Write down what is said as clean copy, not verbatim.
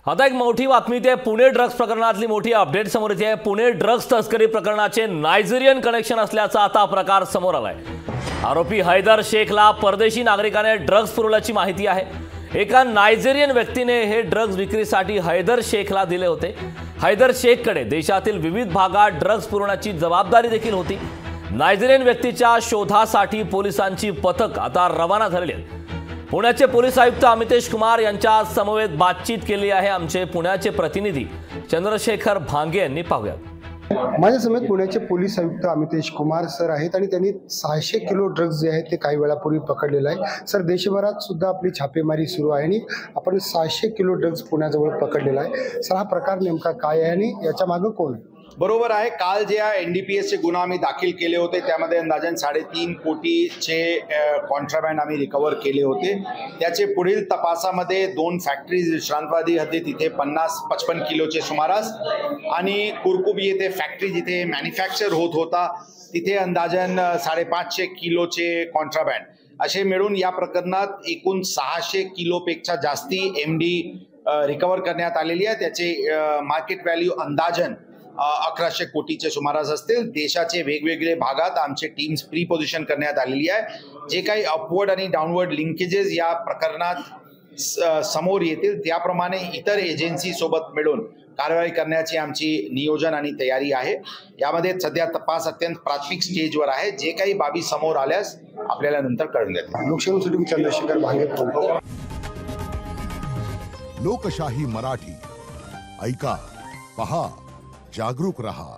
आता एक मोठी बातमी आहे। पुणे ड्रग्स प्रकरणातली मोठी अपडेट समोर येते आहे। पुणे ड्रग्स तस्करी प्रकरणाचे नायजेरियन कनेक्शन असल्याचा आता प्रकार समोर आलाय। आरोपी हैदर शेखला परदेशी नागरिकाने ड्रग्स पुरवल्याची माहिती आहे। एका नायजेरियन व्यक्तीने हे ड्रग्स विक्रीसाठी हैदर शेखला दिले होते। हैदर शेखकडे देशातील विविध भागात ड्रग्स पुरवण्याची जबाबदारी देखील होती। नायजेरियन व्यक्तीच्या शोधासाठी पोलिसांची पथक आता रवाना झालेली आहे। पुण्याचे पोलीस आयुक्त अमितेश कुमार यांच्या समवेत बातचीत केली आहे। आमचे पुण्याचे प्रतिनिधी चंद्रशेखर भांगे यांनी पाहूया। माझ्या समेत पुण्याचे पोलीस आयुक्त अमितेश कुमार सर आहेत आणि त्यांनी 600 किलो ड्रग्ज जे आहेत ते काही वेळापूर्वी पकडलेलं आहे। सर, देशभरात सुद्धा आपली छापेमारी सुरू आहे आणि आपण 600 किलो ड्रग्ज पुण्याजवळ पकडलेला आहे। सर, हा प्रकार नेमका काय आहे आणि याच्या मागे कोण आहे? बरोबर आहे। काल जे NDPS चे गुन्हा आम्ही दाखल केले होते त्यामध्ये अंदाजन 3.5 कोटीचे कॉन्ट्राबँड आम्ही रिकवर केले होते। त्याचे पुढील तपासामध्ये 2 फॅक्टरीज विश्रांतवादी हद्दीत तिथे 50-55 किलोचे सुमारास आणि कुरकुबी येथे फॅक्टरी जिथे मॅन्युफॅक्चर होत होता तिथे अंदाजन 550 किलोचे कॉन्ट्राबँड असे मिळून या प्रकरणात एकूण 600 किलोपेक्षा जास्ती MD रिकवर करण्यात आलेली आहे। त्याचे मार्केट व्हॅल्यू अंदाजन 1100 कोटीचे सुमारास असतील। देशाचे वेगवेगळे भागात आमचे टीम्स प्री पोझिशन करण्यात आलेली आहे। जे काही अपवर्ड आणि डाऊनवर्ड लिंकेजेस या प्रकरणात समोर येतील त्याप्रमाणे इतर एजन्सी सोबत मिळून कारवाई करण्याची आमची नियोजन आणि तयारी आहे। यामध्ये सध्या तपास अत्यंत प्राथमिक स्टेजवर आहे। जे काही बाबी समोर आल्यास आपल्याला नंतर कळून देतील। लोकशाही चंद्रशेखर भांगे। लोकशाही मराठी ऐका, पहा, जागरूक रहा।